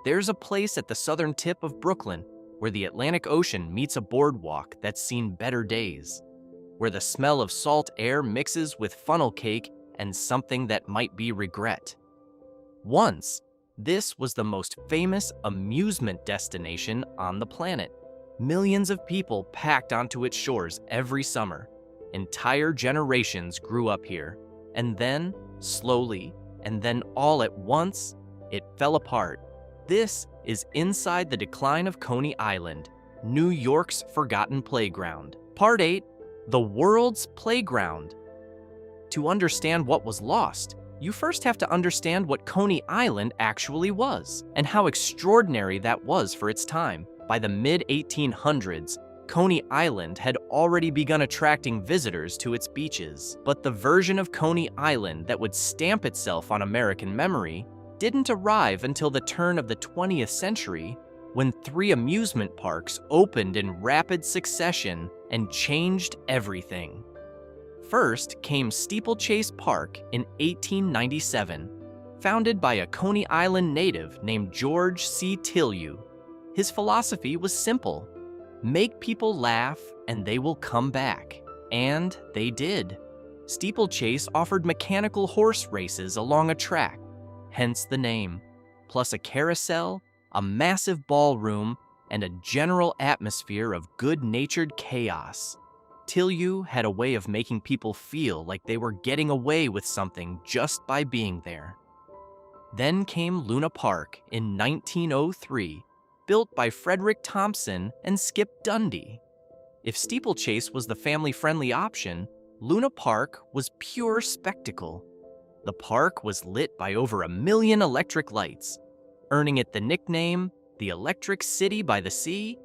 There's a place at the southern tip of Brooklyn where the Atlantic Ocean meets a boardwalk that's seen better days, where the smell of salt air mixes with funnel cake and something that might be regret. Once, this was the most famous amusement destination on the planet. Millions of people packed onto its shores every summer. Entire generations grew up here, and then, slowly, and then all at once, it fell apart. This is Inside the Decline of Coney Island, New York's Forgotten Playground. Part 8, The World's Playground. To understand what was lost, you first have to understand what Coney Island actually was, and how extraordinary that was for its time. By the mid-1800s, Coney Island had already begun attracting visitors to its beaches. But the version of Coney Island that would stamp itself on American memory didn't arrive until the turn of the 20th century, when 3 amusement parks opened in rapid succession and changed everything. First came Steeplechase Park in 1897, founded by a Coney Island native named George C. Tillieu. His philosophy was simple: make people laugh and they will come back. And they did. Steeplechase offered mechanical horse races along a track, hence the name, plus a carousel, a massive ballroom, and a general atmosphere of good-natured chaos. Tillieu had a way of making people feel like they were getting away with something just by being there. Then came Luna Park in 1903, built by Frederick Thompson and Skip Dundee. If Steeplechase was the family-friendly option, Luna Park was pure spectacle. The park was lit by over 1 million electric lights, earning it the nickname, the Electric City by the Sea.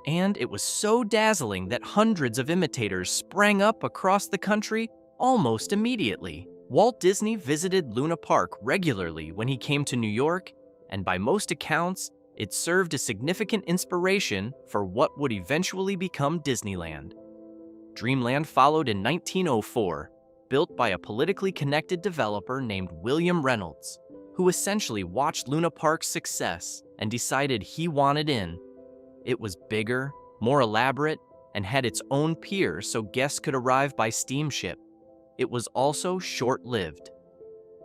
And it was so dazzling that hundreds of imitators sprang up across the country almost immediately. Walt Disney visited Luna Park regularly when he came to New York, and by most accounts, it served as significant inspiration for what would eventually become Disneyland. Dreamland followed in 1904, built by a politically connected developer named William Reynolds, who essentially watched Luna Park's success and decided he wanted in. It was bigger, more elaborate, and had its own pier so guests could arrive by steamship. It was also short-lived.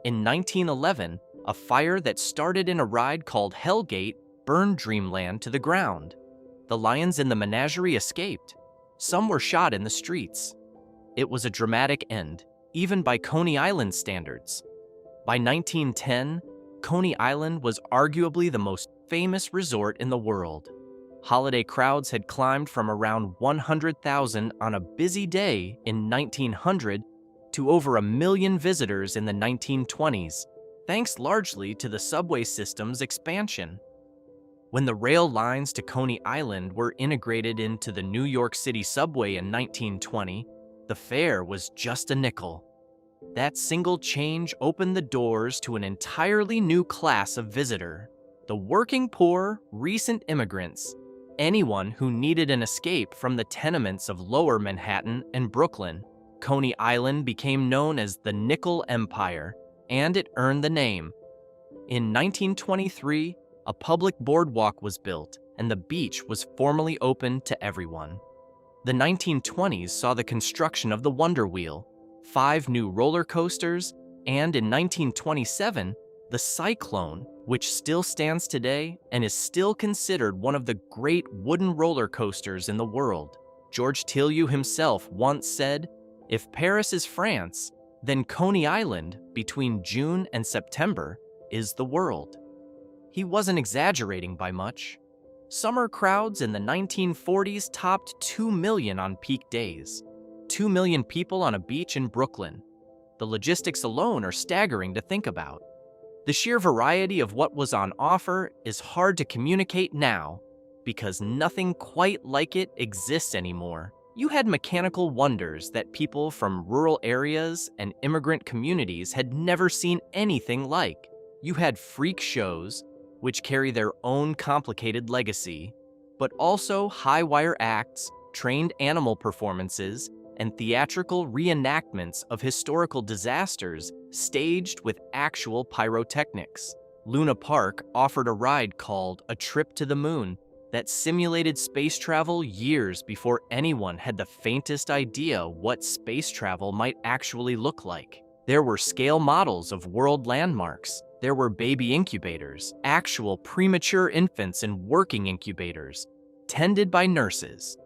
In 1911, a fire that started in a ride called Hellgate burned Dreamland to the ground. The lions in the menagerie escaped. Some were shot in the streets. It was a dramatic end, even by Coney Island standards. By 1910, Coney Island was arguably the most famous resort in the world. Holiday crowds had climbed from around 100,000 on a busy day in 1900 to over 1 million visitors in the 1920s, thanks largely to the subway system's expansion. When the rail lines to Coney Island were integrated into the New York City subway in 1920, the fare was just a nickel. That single change opened the doors to an entirely new class of visitor: the working poor, recent immigrants, anyone who needed an escape from the tenements of Lower Manhattan and Brooklyn. Coney Island became known as the Nickel Empire, and it earned the name. In 1923, a public boardwalk was built, and the beach was formally open to everyone. The 1920s saw the construction of the Wonder Wheel, 5 new roller coasters, and in 1927, the Cyclone, which still stands today and is still considered one of the great wooden roller coasters in the world. George Tillieu himself once said, "If Paris is France, then Coney Island, between June and September, is the world." He wasn't exaggerating by much. Summer crowds in the 1940s topped 2 million on peak days. 2 million people on a beach in Brooklyn. The logistics alone are staggering to think about. The sheer variety of what was on offer is hard to communicate now, because nothing quite like it exists anymore. You had mechanical wonders that people from rural areas and immigrant communities had never seen anything like. You had freak shows, which carry their own complicated legacy, but also high-wire acts, trained animal performances, and theatrical reenactments of historical disasters staged with actual pyrotechnics. Luna Park offered a ride called A Trip to the Moon that simulated space travel years before anyone had the faintest idea what space travel might actually look like. There were scale models of world landmarks. There were baby incubators, actual premature infants in working incubators, tended by nurses.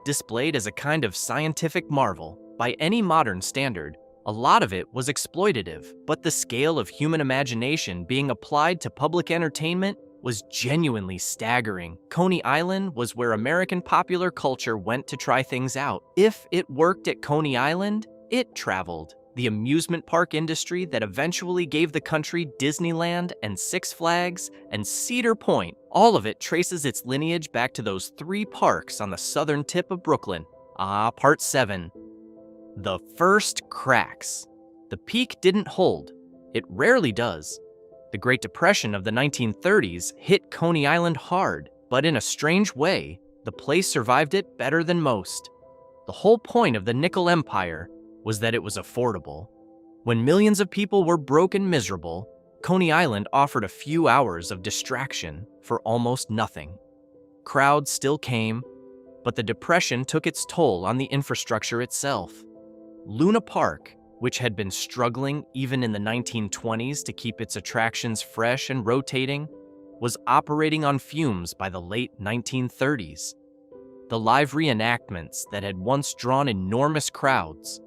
Displayed as a kind of scientific marvel by any modern standard, a lot of it was exploitative, but the scale of human imagination being applied to public entertainment was genuinely staggering. Coney Island was where American popular culture went to try things out. If it worked at Coney Island, it traveled. The amusement park industry that eventually gave the country Disneyland and Six Flags and Cedar Point, all of it traces its lineage back to those 3 parks on the southern tip of Brooklyn. Part 7. The first cracks. The peak didn't hold. It rarely does. The Great Depression of the 1930s hit Coney Island hard, but in a strange way, the place survived it better than most. The whole point of the nickel empire was that it was affordable. When millions of people were broke and miserable, Coney Island offered a few hours of distraction for almost nothing. Crowds still came, but the Depression took its toll on the infrastructure itself. Luna Park, which had been struggling even in the 1920s to keep its attractions fresh and rotating, was operating on fumes by the late 1930s. The live reenactments that had once drawn enormous crowds,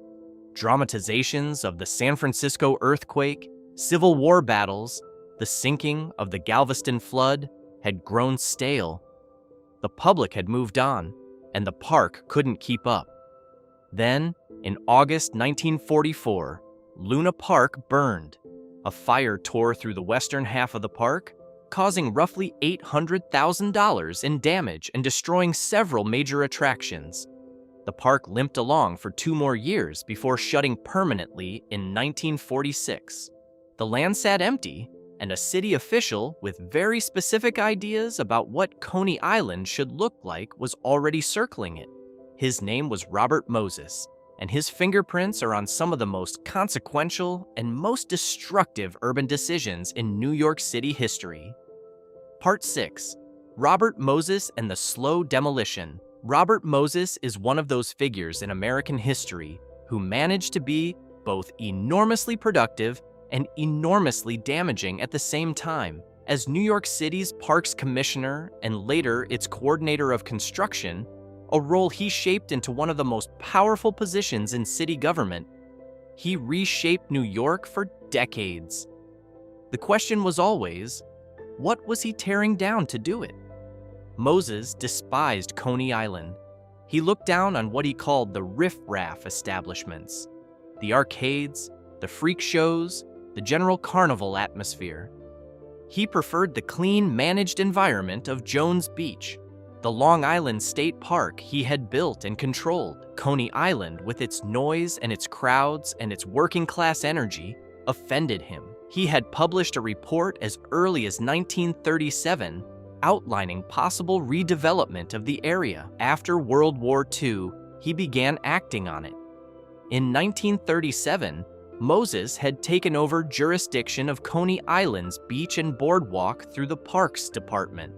dramatizations of the San Francisco earthquake, Civil War battles, the sinking of the Galveston flood, had grown stale. The public had moved on, and the park couldn't keep up. Then, in August 1944, Luna Park burned. A fire tore through the western half of the park, causing roughly $800,000 in damage and destroying several major attractions. The park limped along for 2 more years before shutting permanently in 1946. The land sat empty, and a city official with very specific ideas about what Coney Island should look like was already circling it. His name was Robert Moses, and his fingerprints are on some of the most consequential and most destructive urban decisions in New York City history. Part 6. Robert Moses and the Slow Demolition. Robert Moses is one of those figures in American history who managed to be both enormously productive and enormously damaging at the same time. As New York City's Parks Commissioner and later its Coordinator of Construction, a role he shaped into one of the most powerful positions in city government, he reshaped New York for decades. The question was always, what was he tearing down to do it? Moses despised Coney Island. He looked down on what he called the riff-raff establishments, the arcades, the freak shows, the general carnival atmosphere. He preferred the clean, managed environment of Jones Beach, the Long Island State Park he had built and controlled. Coney Island, with its noise and its crowds and its working-class energy, offended him. He had published a report as early as 1937 outlining possible redevelopment of the area. After World War II, he began acting on it. In 1937, Moses had taken over jurisdiction of Coney Island's beach and boardwalk through the Parks Department.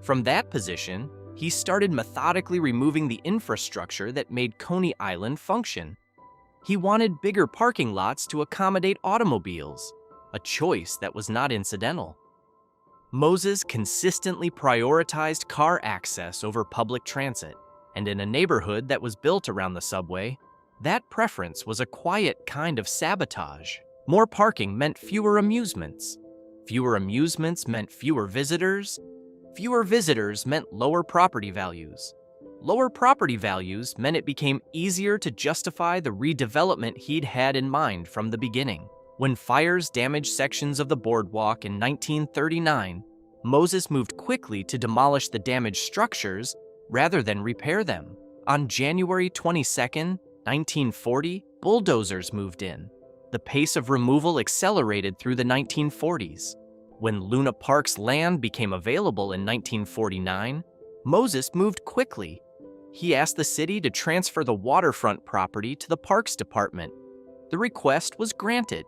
From that position, he started methodically removing the infrastructure that made Coney Island function. He wanted bigger parking lots to accommodate automobiles, a choice that was not incidental. Moses consistently prioritized car access over public transit, and in a neighborhood that was built around the subway, that preference was a quiet kind of sabotage. More parking meant fewer amusements. Fewer amusements meant fewer visitors. Fewer visitors meant lower property values. Lower property values meant it became easier to justify the redevelopment he'd had in mind from the beginning. When fires damaged sections of the boardwalk in 1939, Moses moved quickly to demolish the damaged structures rather than repair them. On January 22, 1940, bulldozers moved in. The pace of removal accelerated through the 1940s. When Luna Park's land became available in 1949, Moses moved quickly. He asked the city to transfer the waterfront property to the Parks Department. The request was granted.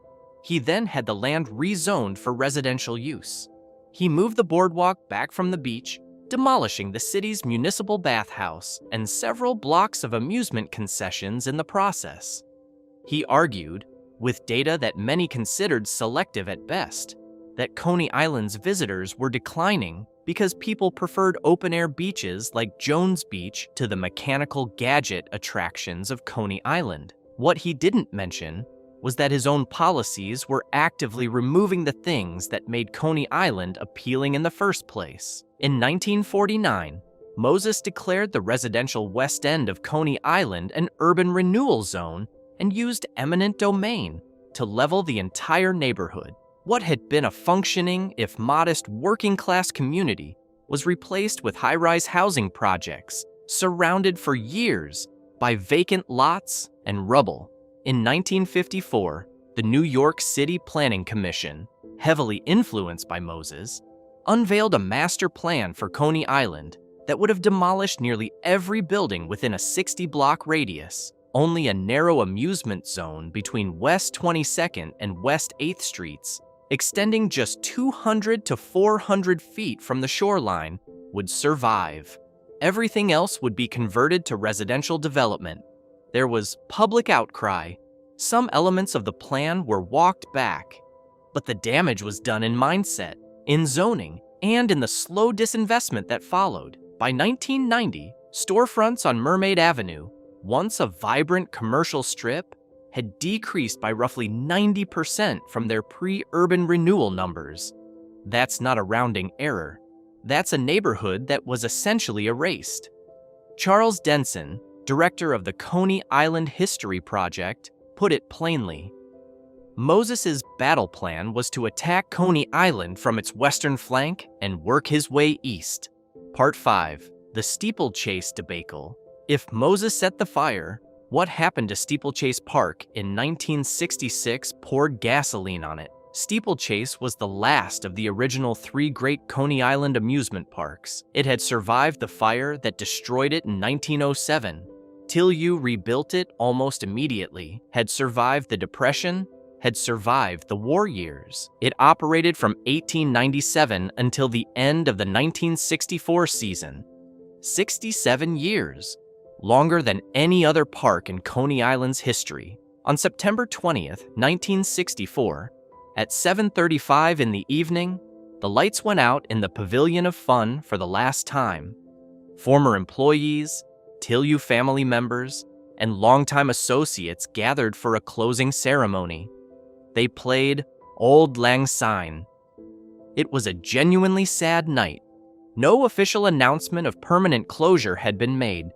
He then had the land rezoned for residential use. He moved the boardwalk back from the beach, demolishing the city's municipal bathhouse and several blocks of amusement concessions in the process. He argued, with data that many considered selective at best, that Coney Island's visitors were declining because people preferred open-air beaches like Jones Beach to the mechanical gadget attractions of Coney Island. What he didn't mention was that his own policies were actively removing the things that made Coney Island appealing in the first place. In 1949, Moses declared the residential west end of Coney Island an urban renewal zone and used eminent domain to level the entire neighborhood. What had been a functioning, if modest, working-class community was replaced with high-rise housing projects, surrounded for years by vacant lots and rubble. In 1954, the New York City Planning Commission, heavily influenced by Moses, unveiled a master plan for Coney Island that would have demolished nearly every building within a 60-block radius. Only a narrow amusement zone between West 22nd and West 8th Streets, extending just 200 to 400 feet from the shoreline, would survive. Everything else would be converted to residential development. There was public outcry. Some elements of the plan were walked back. But the damage was done in mindset, in zoning, and in the slow disinvestment that followed. By 1990, storefronts on Mermaid Avenue, once a vibrant commercial strip, had decreased by roughly 90% from their pre-urban renewal numbers. That's not a rounding error. That's a neighborhood that was essentially erased. Charles Denson, director of the Coney Island History Project, put it plainly. Moses's battle plan was to attack Coney Island from its western flank and work his way east. Part 5. The Steeplechase debacle. If Moses set the fire, what happened to Steeplechase Park in 1966 poured gasoline on it. Steeplechase was the last of the original 3 great Coney Island amusement parks. It had survived the fire that destroyed it in 1907. Till you rebuilt it almost immediately, had survived the Depression, had survived the war years. It operated from 1897 until the end of the 1964 season. 67 years. Longer than any other park in Coney Island's history. On September 20th, 1964, at 7:35 in the evening, the lights went out in the Pavilion of Fun for the last time. Former employees, Tillu family members, and longtime associates gathered for a closing ceremony. They played Auld Lang Syne. It was a genuinely sad night. No official announcement of permanent closure had been made,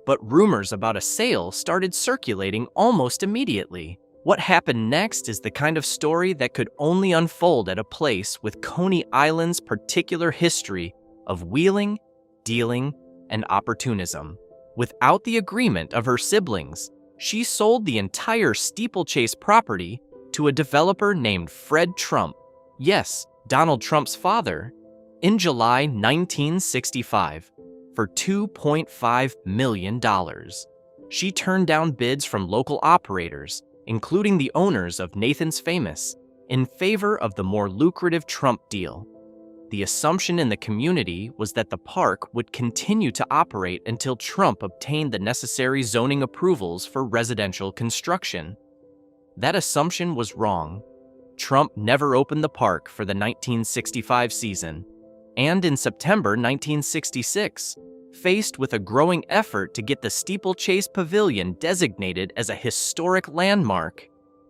but rumors about a sale started circulating almost immediately. What happened next is the kind of story that could only unfold at a place with Coney Island's particular history of wheeling, dealing, and opportunism. Without the agreement of her siblings, she sold the entire Steeplechase property to a developer named Fred Trump, yes, Donald Trump's father, in July 1965 for $2.5 million. She turned down bids from local operators, including the owners of Nathan's Famous, in favor of the more lucrative Trump deal. The assumption in the community was that the park would continue to operate until Trump obtained the necessary zoning approvals for residential construction. That assumption was wrong. Trump never opened the park for the 1965 season, and in September 1966, faced with a growing effort to get the Steeplechase Pavilion designated as a historic landmark.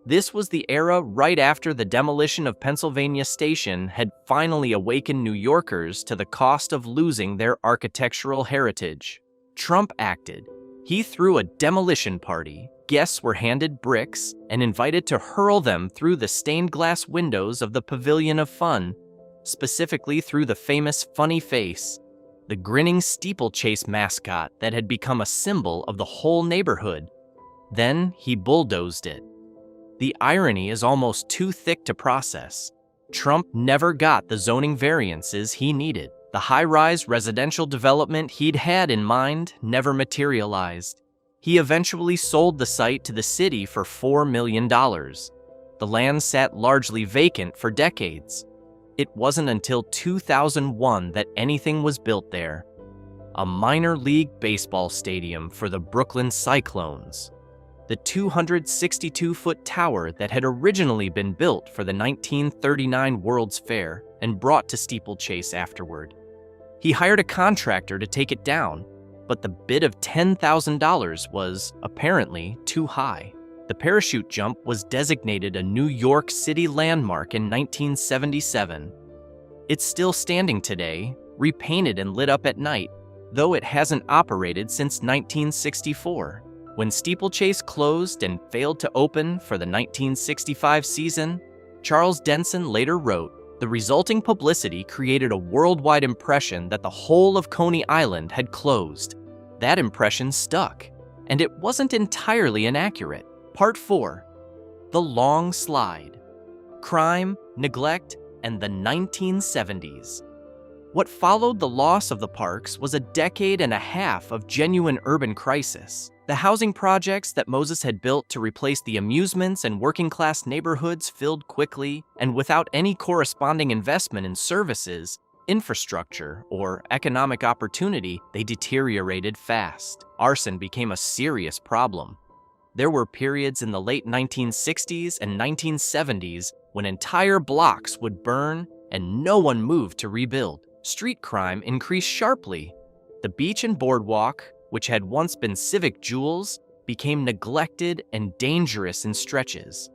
This was the era right after the demolition of Pennsylvania Station had finally awakened New Yorkers to the cost of losing their architectural heritage. Trump acted. He threw a demolition party. Guests were handed bricks and invited to hurl them through the stained glass windows of the Pavilion of Fun, specifically through the famous funny face, the grinning Steeplechase mascot that had become a symbol of the whole neighborhood. Then he bulldozed it. The irony is almost too thick to process. Trump never got the zoning variances he needed. The high-rise residential development he'd had in mind never materialized. He eventually sold the site to the city for $4 million. The land sat largely vacant for decades. It wasn't until 2001 that anything was built there. A minor league baseball stadium for the Brooklyn Cyclones. The 262-foot tower that had originally been built for the 1939 World's Fair and brought to Steeplechase afterward. He hired a contractor to take it down, but the bid of $10,000 was, apparently, too high. The parachute jump was designated a New York City landmark in 1977. It's still standing today, repainted and lit up at night, though it hasn't operated since 1964. When Steeplechase closed and failed to open for the 1965 season, Charles Denson later wrote, "The resulting publicity created a worldwide impression that the whole of Coney Island had closed. That impression stuck, and it wasn't entirely inaccurate." Part 4. The Long Slide. Crime, neglect, and the 1970s. What followed the loss of the parks was a decade and a half of genuine urban crisis. The housing projects that Moses had built to replace the amusements and working-class neighborhoods filled quickly, and without any corresponding investment in services, infrastructure, or economic opportunity, they deteriorated fast. Arson became a serious problem. There were periods in the late 1960s and 1970s when entire blocks would burn and no one moved to rebuild. Street crime increased sharply. The beach and boardwalk, which had once been civic jewels, became neglected and dangerous in stretches.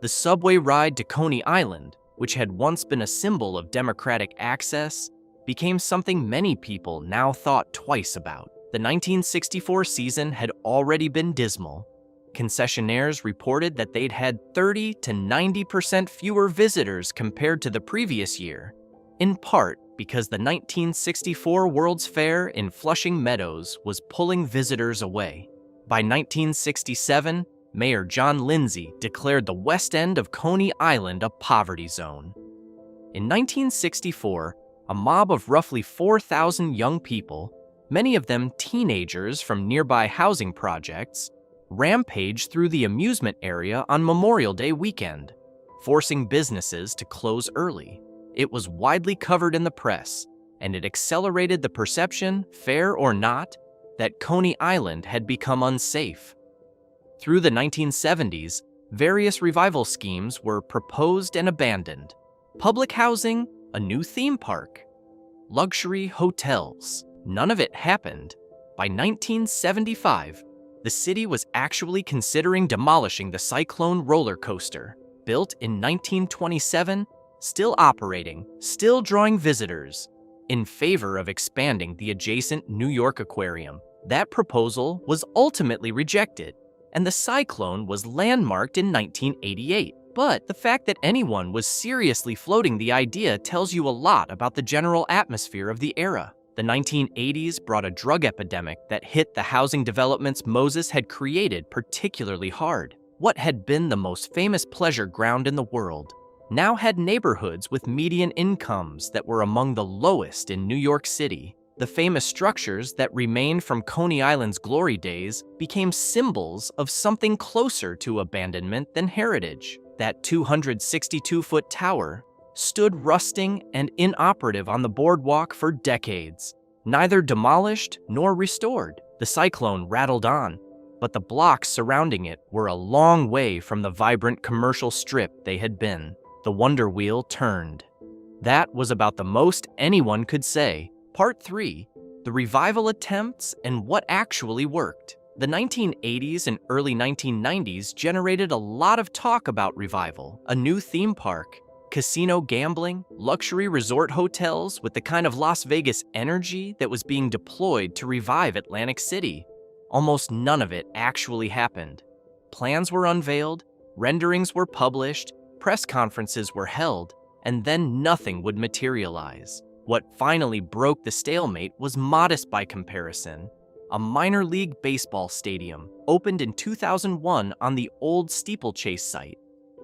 The subway ride to Coney Island, which had once been a symbol of democratic access, became something many people now thought twice about. The 1964 season had already been dismal. Concessionaires reported that they'd had 30 to 90% fewer visitors compared to the previous year, in part because the 1964 World's Fair in Flushing Meadows was pulling visitors away. By 1967, Mayor John Lindsay declared the west end of Coney Island a poverty zone. In 1964, a mob of roughly 4,000 young people, many of them teenagers from nearby housing projects, rampaged through the amusement area on Memorial Day weekend, forcing businesses to close early. It was widely covered in the press, and it accelerated the perception, fair or not, that Coney Island had become unsafe. Through the 1970s, various revival schemes were proposed and abandoned. Public housing, a new theme park, luxury hotels. None of it happened. By 1975, the city was actually considering demolishing the Cyclone roller coaster, built in 1927, still operating, still drawing visitors, in favor of expanding the adjacent New York Aquarium. That proposal was ultimately rejected, and the Cyclone was landmarked in 1988. But the fact that anyone was seriously floating the idea tells you a lot about the general atmosphere of the era. The 1980s brought a drug epidemic that hit the housing developments Moses had created particularly hard. What had been the most famous pleasure ground in the world now had neighborhoods with median incomes that were among the lowest in New York City. The famous structures that remained from Coney Island's glory days became symbols of something closer to abandonment than heritage. That 262-foot tower stood rusting and inoperative on the boardwalk for decades, neither demolished nor restored. The Cyclone rattled on, but the blocks surrounding it were a long way from the vibrant commercial strip they had been. The wonder wheel turned. That was about the most anyone could say. Part 3. The revival attempts and what actually worked. The 1980s and early 1990s generated a lot of talk about revival. A new theme park, casino gambling, luxury resort hotels with the kind of Las Vegas energy that was being deployed to revive Atlantic City. Almost none of it actually happened. Plans were unveiled, renderings were published, press conferences were held, and then nothing would materialize. What finally broke the stalemate was modest by comparison. A minor league baseball stadium opened in 2001 on the old Steeplechase site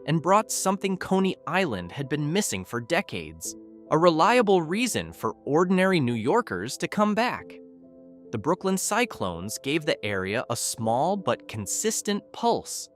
and brought something Coney Island had been missing for decades, a reliable reason for ordinary New Yorkers to come back. The Brooklyn Cyclones gave the area a small but consistent pulse.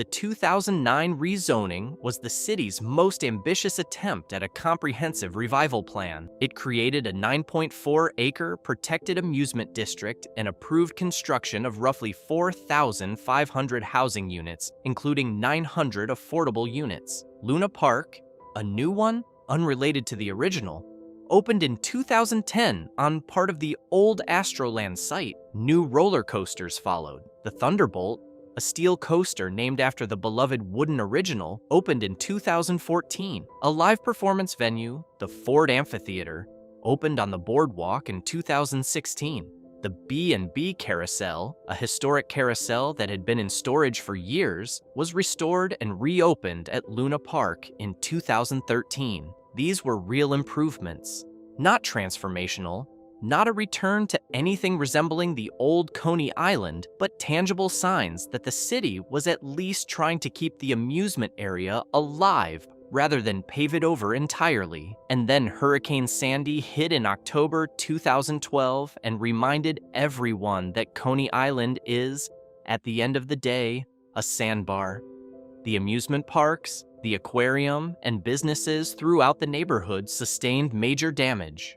The 2009 rezoning was the city's most ambitious attempt at a comprehensive revival plan. It created a 9.4-acre protected amusement district and approved construction of roughly 4,500 housing units, including 900 affordable units. Luna Park, a new one, unrelated to the original, opened in 2010 on part of the old Astroland site. New roller coasters followed. The Thunderbolt, a steel coaster named after the beloved wooden original, opened in 2014. A live performance venue, the Ford Amphitheater, opened on the boardwalk in 2016. The B&B Carousel, a historic carousel that had been in storage for years, was restored and reopened at Luna Park in 2013. These were real improvements, not transformational, not a return to anything resembling the old Coney Island, but tangible signs that the city was at least trying to keep the amusement area alive rather than pave it over entirely. And then Hurricane Sandy hit in October 2012 and reminded everyone that Coney Island is, at the end of the day, a sandbar. The amusement parks, the aquarium, and businesses throughout the neighborhood sustained major damage.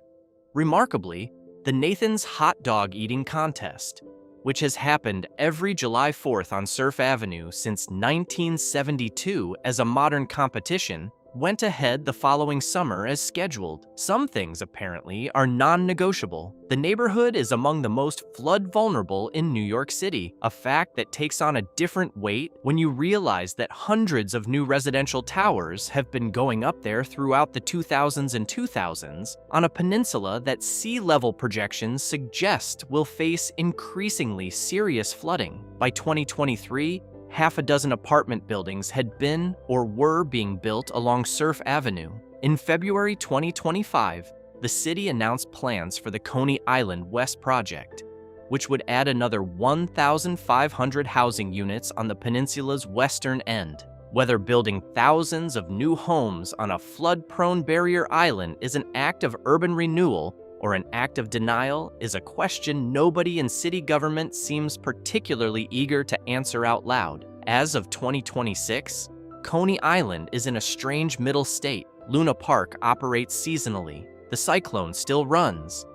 Remarkably, the Nathan's Hot Dog Eating Contest, which has happened every July 4th on Surf Avenue since 1972 as a modern competition, went ahead the following summer as scheduled. Some things, apparently, are non-negotiable. The neighborhood is among the most flood-vulnerable in New York City, a fact that takes on a different weight when you realize that hundreds of new residential towers have been going up there throughout the 2000s and 2000s on a peninsula that sea level projections suggest will face increasingly serious flooding. By 2023, half a dozen apartment buildings had been or were being built along Surf Avenue. In February 2025, the city announced plans for the Coney Island West project, which would add another 1,500 housing units on the peninsula's western end. Whether building thousands of new homes on a flood-prone barrier island is an act of urban renewal or an act of denial is a question nobody in city government seems particularly eager to answer out loud. As of 2026, Coney Island is in a strange middle state. Luna Park operates seasonally. The Cyclone still runs.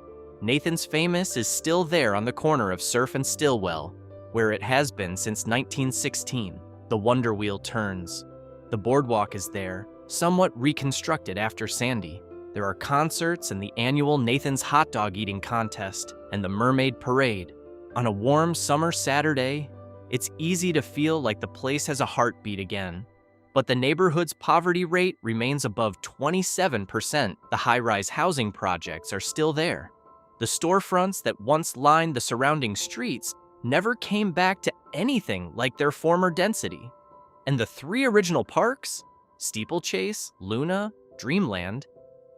Nathan's Famous is still there on the corner of Surf and Stillwell, where it has been since 1916. The Wonder Wheel turns. The boardwalk is there, somewhat reconstructed after Sandy. There are concerts and the annual Nathan's Hot Dog Eating Contest and the Mermaid Parade. On a warm summer Saturday, it's easy to feel like the place has a heartbeat again. But the neighborhood's poverty rate remains above 27%. The high-rise housing projects are still there. The storefronts that once lined the surrounding streets never came back to anything like their former density. And the three original parks, Steeplechase, Luna, Dreamland,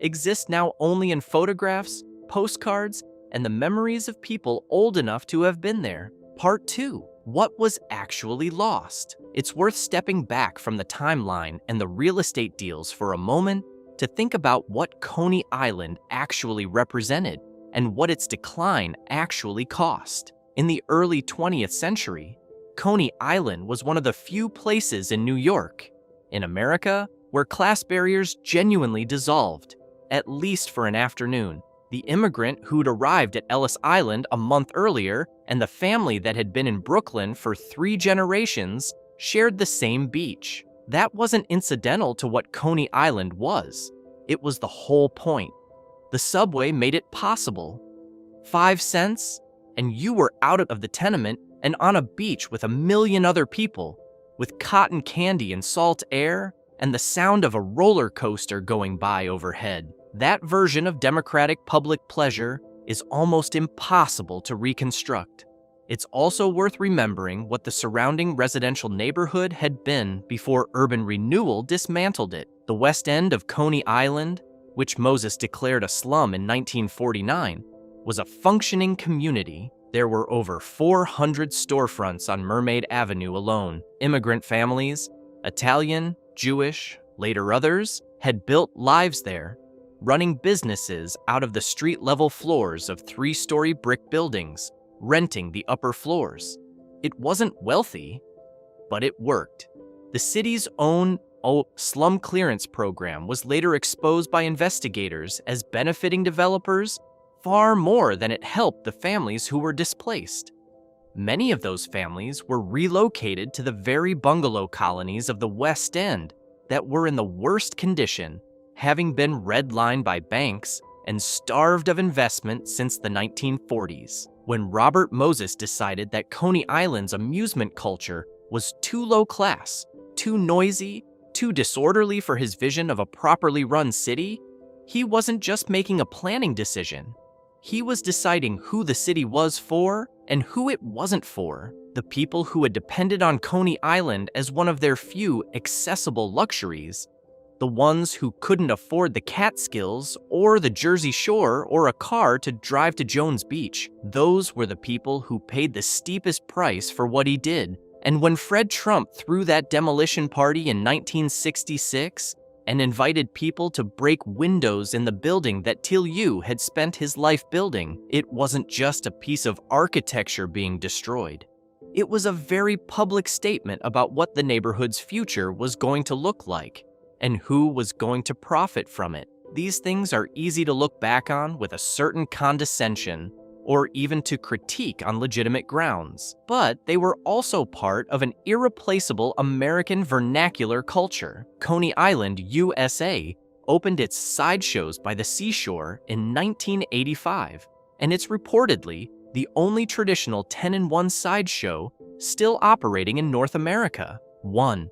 exist now only in photographs, postcards, and the memories of people old enough to have been there. Part 2. What was actually lost? It's worth stepping back from the timeline and the real estate deals for a moment to think about what Coney Island actually represented and what its decline actually cost. In the early 20th century, Coney Island was one of the few places in New York, in America, where class barriers genuinely dissolved, at least for an afternoon. The immigrant who'd arrived at Ellis Island a month earlier and the family that had been in Brooklyn for 3 generations shared the same beach. That wasn't incidental to what Coney Island was. It was the whole point. The subway made it possible. 5 cents, and you were out of the tenement and on a beach with a million other people, with cotton candy and salt air and the sound of a roller coaster going by overhead. That version of democratic public pleasure is almost impossible to reconstruct. It's also worth remembering what the surrounding residential neighborhood had been before urban renewal dismantled it. The west end of Coney Island, which Moses declared a slum in 1949, was a functioning community. There were over 400 storefronts on Mermaid Avenue alone. Immigrant families, Italian, Jewish, later others, had built lives there, running businesses out of the street-level floors of 3-story brick buildings, renting the upper floors. It wasn't wealthy, but it worked. The city's own slum clearance program was later exposed by investigators as benefiting developers far more than it helped the families who were displaced. Many of those families were relocated to the very bungalow colonies of the West End that were in the worst condition, having been redlined by banks and starved of investment since the 1940s, when Robert Moses decided that Coney Island's amusement culture was too low class, too noisy, too disorderly for his vision of a properly run city. He wasn't just making a planning decision. He was deciding who the city was for and who it wasn't for. The people who had depended on Coney Island as one of their few accessible luxuries. The ones who couldn't afford the Catskills or the Jersey Shore or a car to drive to Jones Beach. Those were the people who paid the steepest price for what he did. And when Fred Trump threw that demolition party in 1966, and invited people to break windows in the building that Till Yu had spent his life building, it wasn't just a piece of architecture being destroyed. It was a very public statement about what the neighborhood's future was going to look like, and who was going to profit from it. These things are easy to look back on with a certain condescension, or even to critique on legitimate grounds. But they were also part of an irreplaceable American vernacular culture. Coney Island, USA, opened its sideshows by the seashore in 1985, and it's reportedly the only traditional 10-in-1 sideshow still operating in North America. One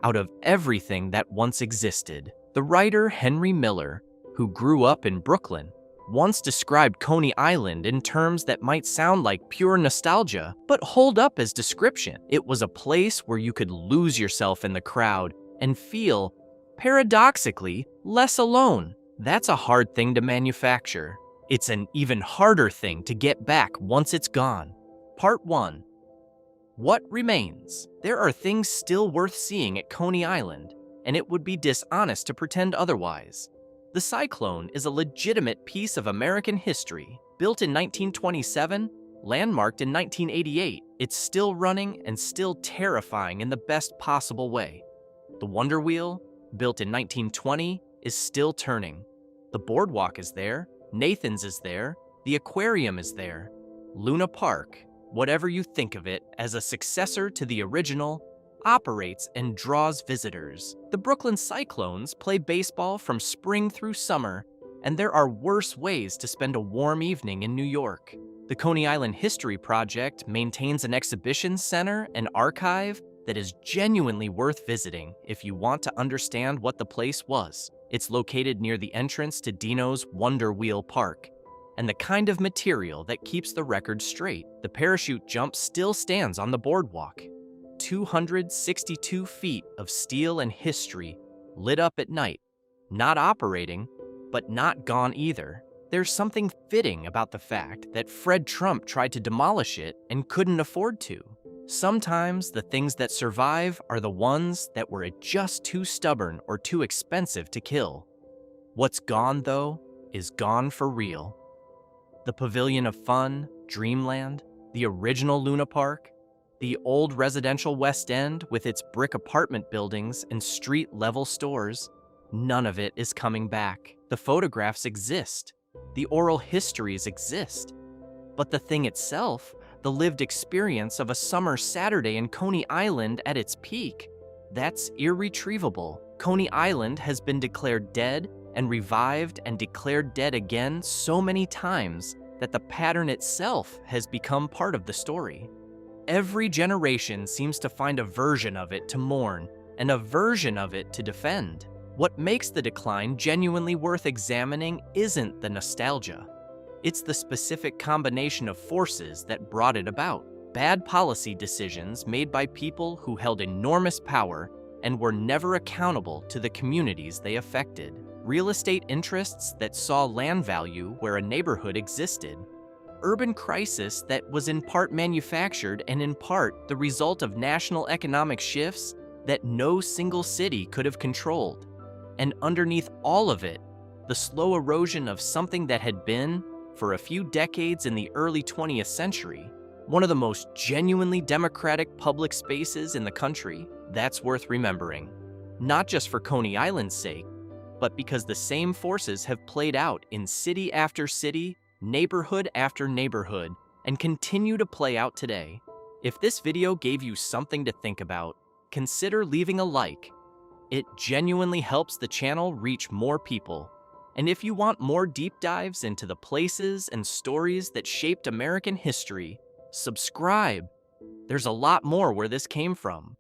out of everything that once existed. The writer Henry Miller, who grew up in Brooklyn, once described Coney Island in terms that might sound like pure nostalgia, but hold up as description. It was a place where you could lose yourself in the crowd and feel, paradoxically, less alone. That's a hard thing to manufacture. It's an even harder thing to get back once it's gone. Part 1. What remains? There are things still worth seeing at Coney Island, and it would be dishonest to pretend otherwise. The Cyclone is a legitimate piece of American history. Built in 1927, landmarked in 1988, it's still running and still terrifying in the best possible way. The Wonder Wheel, built in 1920, is still turning. The boardwalk is there, Nathan's is there, the aquarium is there. Luna Park, whatever you think of it, as a successor to the original, operates and draws visitors. The Brooklyn Cyclones play baseball from spring through summer, and there are worse ways to spend a warm evening in New York. The Coney Island History Project maintains an exhibition center and archive that is genuinely worth visiting if you want to understand what the place was. It's located near the entrance to Dino's Wonder Wheel Park, and the kind of material that keeps the record straight. The parachute jump still stands on the boardwalk. 262 feet of steel and history lit up at night, not operating, but not gone either. There's something fitting about the fact that Fred Trump tried to demolish it and couldn't afford to. Sometimes the things that survive are the ones that were just too stubborn or too expensive to kill. What's gone, though, is gone for real. The Pavilion of Fun, Dreamland, the original Luna Park, the old residential West End with its brick apartment buildings and street-level stores, none of it is coming back. The photographs exist. The oral histories exist. But the thing itself, the lived experience of a summer Saturday in Coney Island at its peak, that's irretrievable. Coney Island has been declared dead and revived and declared dead again so many times that the pattern itself has become part of the story. Every generation seems to find a version of it to mourn and a version of it to defend. What makes the decline genuinely worth examining isn't the nostalgia. It's the specific combination of forces that brought it about. Bad policy decisions made by people who held enormous power and were never accountable to the communities they affected. Real estate interests that saw land value where a neighborhood existed. Urban crisis that was in part manufactured and in part the result of national economic shifts that no single city could have controlled. And underneath all of it, the slow erosion of something that had been, for a few decades in the early 20th century, one of the most genuinely democratic public spaces in the country. That's worth remembering, not just for Coney Island's sake, but because the same forces have played out in city after city, neighborhood after neighborhood, and continue to play out today. If this video gave you something to think about, consider leaving a like. It genuinely helps the channel reach more people. And if you want more deep dives into the places and stories that shaped American history, subscribe. There's a lot more where this came from.